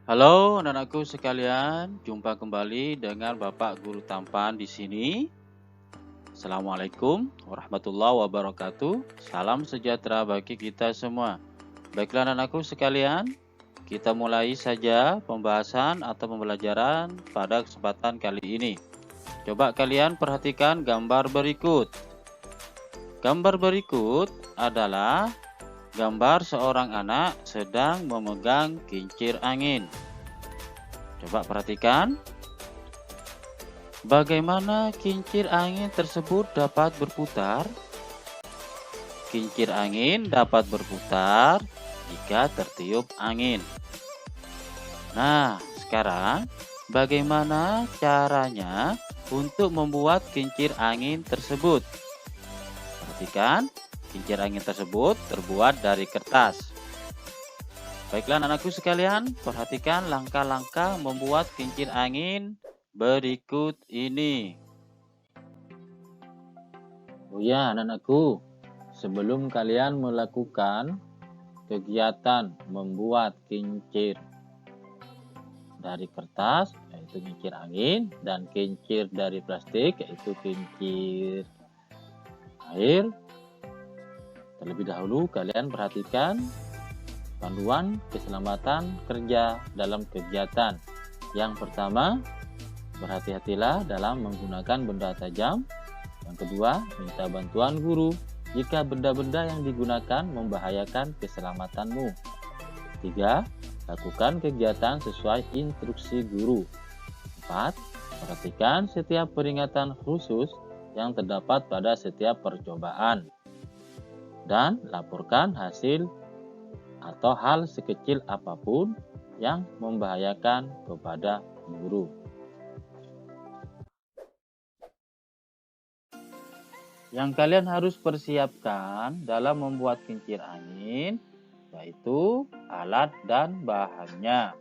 Halo anak-anakku sekalian, jumpa kembali dengan Bapak Guru Tampan di sini. Assalamualaikum warahmatullahi wabarakatuh. Salam sejahtera bagi kita semua. Baiklah anak-anakku sekalian, kita mulai saja pembahasan atau pembelajaran pada kesempatan kali ini. Coba kalian perhatikan gambar berikut. Gambar berikut adalah gambar seorang anak sedang memegang kincir angin. Coba perhatikan, bagaimana kincir angin tersebut dapat berputar? Kincir angin dapat berputar jika tertiup angin. Nah, sekarang bagaimana caranya untuk membuat kincir angin tersebut? Perhatikan, kincir angin tersebut terbuat dari kertas. Baiklah anakku sekalian, perhatikan langkah-langkah membuat kincir angin berikut ini. Oh ya anak-anakku, sebelum kalian melakukan kegiatan membuat kincir dari kertas, yaitu kincir angin, dan kincir dari plastik, yaitu kincir air, terlebih dahulu kalian perhatikan panduan keselamatan kerja dalam kegiatan. Yang pertama, berhati-hatilah dalam menggunakan benda tajam. Yang kedua, minta bantuan guru jika benda-benda yang digunakan membahayakan keselamatanmu. Tiga, lakukan kegiatan sesuai instruksi guru. 4. Perhatikan setiap peringatan khusus yang terdapat pada setiap percobaan. Dan laporkan hasil atau hal sekecil apapun yang membahayakan kepada guru. Yang kalian harus persiapkan dalam membuat kincir angin yaitu alat dan bahannya.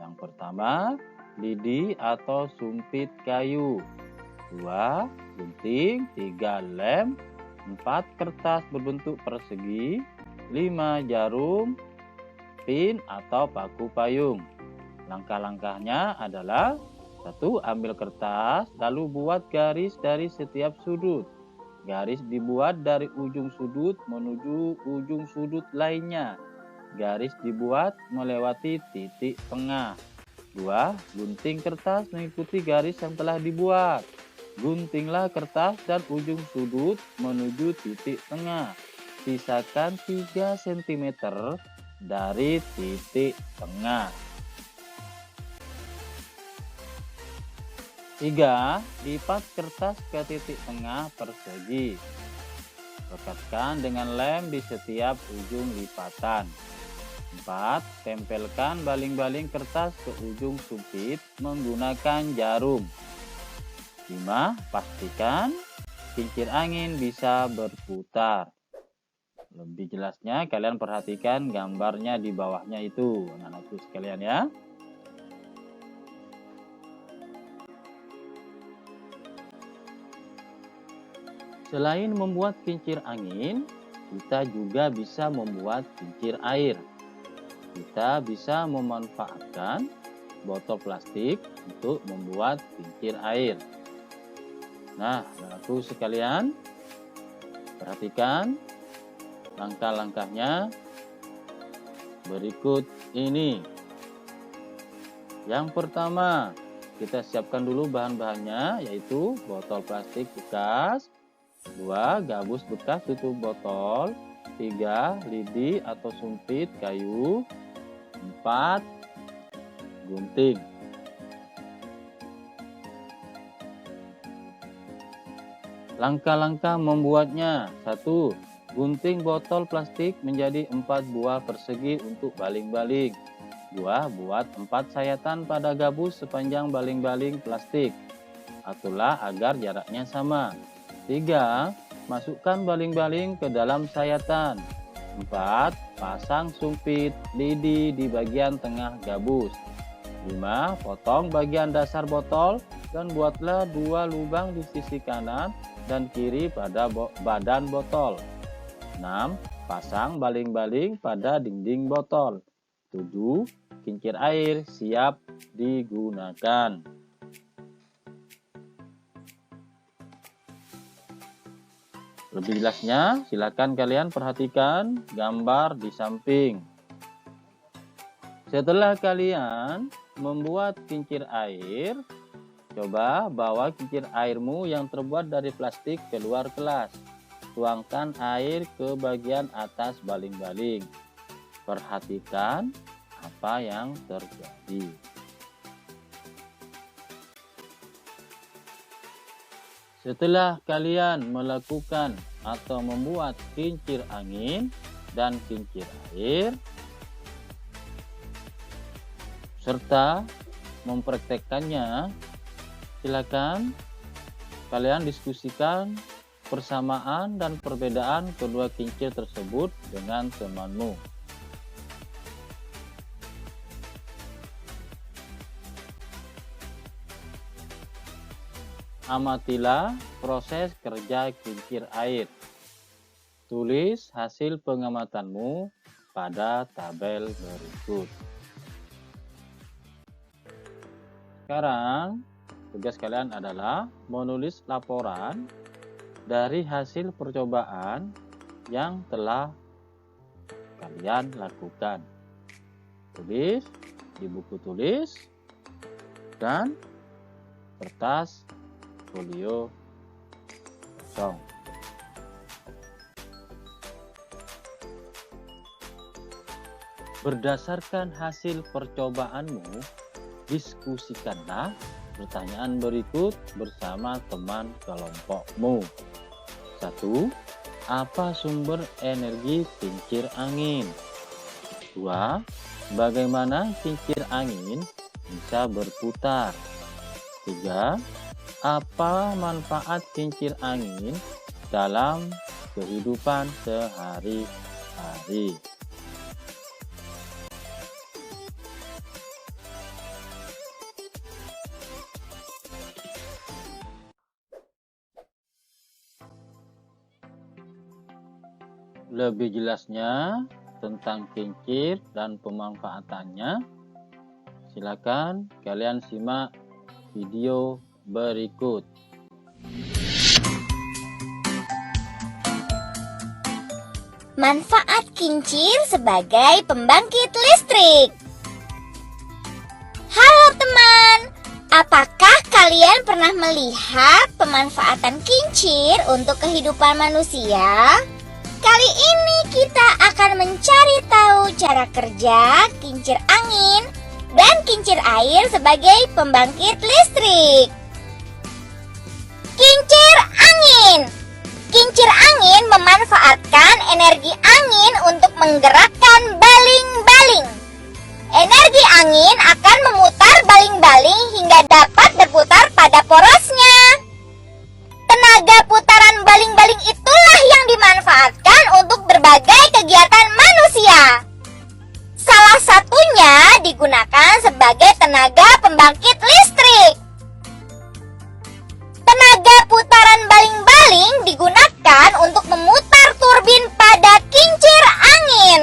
Yang pertama, lidi atau sumpit kayu. 2. Gunting. 3. Lem. 4. Kertas berbentuk persegi. 5. Jarum, pin atau paku payung. Langkah-langkahnya adalah 1. Ambil kertas, lalu buat garis dari setiap sudut. Garis dibuat dari ujung sudut menuju ujung sudut lainnya. Garis dibuat melewati titik tengah. 2. Gunting kertas mengikuti garis yang telah dibuat. Guntinglah kertas dan ujung sudut menuju titik tengah. Sisakan 3 cm dari titik tengah. 3. Lipat kertas ke titik tengah persegi. Rekatkan dengan lem di setiap ujung lipatan. 4. Tempelkan baling-baling kertas ke ujung sumpit menggunakan jarum. 5. Pastikan kincir angin bisa berputar. Lebih jelasnya kalian perhatikan gambarnya di bawahnya itu, anak-anakku sekalian ya. Selain membuat kincir angin, kita juga bisa membuat kincir air. Kita bisa memanfaatkan botol plastik untuk membuat kincir air. Nah, anak-anakku sekalian, perhatikan langkah-langkahnya berikut ini. Yang pertama, kita siapkan dulu bahan-bahannya, yaitu botol plastik bekas. 2. Gabus bekas tutup botol. 3. Lidi atau sumpit kayu. 4. Gunting. Langkah-langkah membuatnya. 1. Gunting botol plastik menjadi 4 buah persegi untuk baling-baling. 2. Buat 4 sayatan pada gabus sepanjang baling-baling plastik. Aturlah agar jaraknya sama. 3. Masukkan baling-baling ke dalam sayatan. 4. Pasang sumpit lidi di bagian tengah gabus. 5. Potong bagian dasar botol dan buatlah 2 lubang di sisi kanan dan kiri pada badan botol. 6. Pasang baling-baling pada dinding botol. 7. kincir air siap digunakan. Lebih jelasnya, silakan kalian perhatikan gambar di samping. Setelah kalian membuat kincir air, coba bawa kincir airmu yang terbuat dari plastik keluar kelas. Tuangkan air ke bagian atas baling-baling. Perhatikan apa yang terjadi. Setelah kalian melakukan atau membuat kincir angin dan kincir air, serta mempraktekkannya, silakan kalian diskusikan persamaan dan perbedaan kedua kincir tersebut dengan temanmu. Amatilah proses kerja kincir air. Tulis hasil pengamatanmu pada tabel berikut. Sekarang, tugas kalian adalah menulis laporan dari hasil percobaan yang telah kalian lakukan. Tulis di buku tulis dan kertas folio kosong. Berdasarkan hasil percobaanmu, diskusikanlah pertanyaan berikut bersama teman kelompokmu. 1. Apa sumber energi kincir angin? 2. Bagaimana kincir angin bisa berputar? 3. Apa manfaat kincir angin dalam kehidupan sehari-hari? Lebih jelasnya tentang kincir dan pemanfaatannya, silakan kalian simak video berikut. Manfaat kincir sebagai pembangkit listrik. Halo teman, apakah kalian pernah melihat pemanfaatan kincir untuk kehidupan manusia? Kali ini kita akan mencari tahu cara kerja kincir angin dan kincir air sebagai pembangkit listrik. Kincir angin. Kincir angin memanfaatkan energi angin untuk menggerakkan baling-baling. Energi angin akan memutar baling-baling hingga dapat berputar pada porosnya. Tenaga putaran baling-baling itulah yang dimanfaatkan untuk berbagai kegiatan manusia. Salah satunya digunakan sebagai tenaga pembangkit listrik. Tenaga putaran baling-baling digunakan untuk memutar turbin pada kincir angin.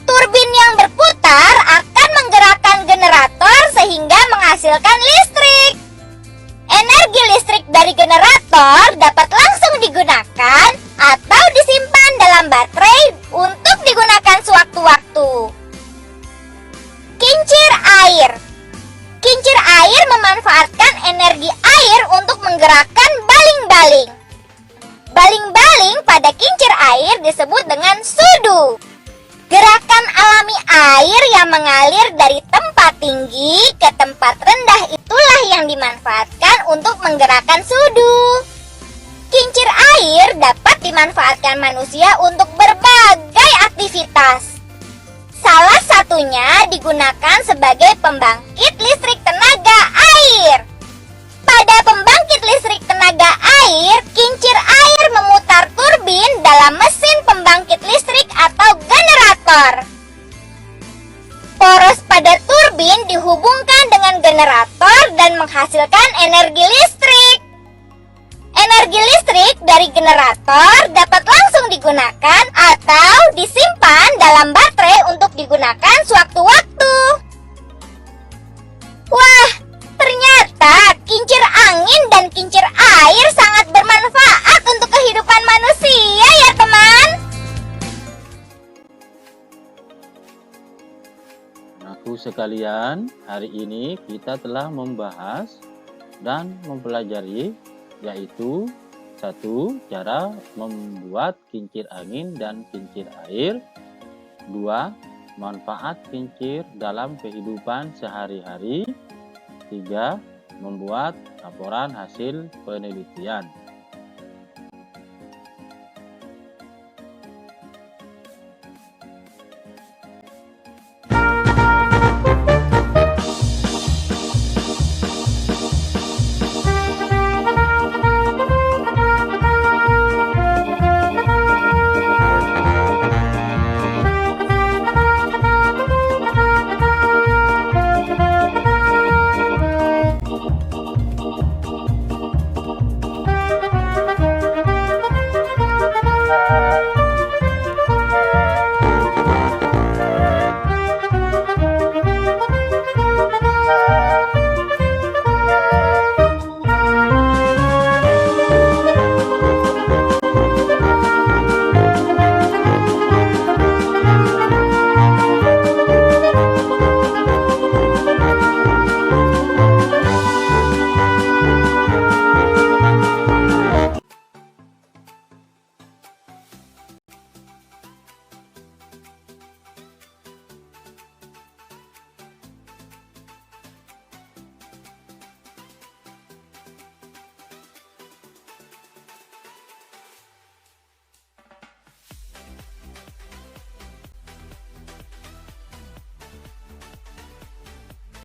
Turbin yang berputar akan menggerakkan generator sehingga menghasilkan listrik. Energi listrik dari generator dapat langsung digunakan atau disimpan dalam baterai untuk digunakan sewaktu-waktu. Kincir air. Kincir air memanfaatkan energi air untuk menggerakkan baling-baling. Baling-baling pada kincir air disebut dengan sudu. Gerakan alami air yang mengalir dari tempat tinggi ke tempat rendah itulah yang dimanfaatkan untuk menggerakkan sudu. Kincir air dapat dimanfaatkan manusia untuk berbagai aktivitas. Salah satunya digunakan sebagai pembangkit listrik tenaga air. Pada pembangkit listrik tenaga air, kincir air memutar turbin dalam mesin pembangkit listrik atau generator. Poros pada turbin dihubungkan dengan generator dan menghasilkan energi listrik. Energi listrik dari generator dapat langsung digunakan atau disimpan dalam baterai untuk digunakan sewaktu-waktu. Wah, ternyata kincir angin dan kincir air sangat bermanfaat untuk kehidupan manusia ya teman. Anakku sekalian, hari ini kita telah membahas dan mempelajari yaitu 1. Cara membuat kincir angin dan kincir air. 2. Manfaat kincir dalam kehidupan sehari-hari. 3. Membuat laporan hasil penelitian.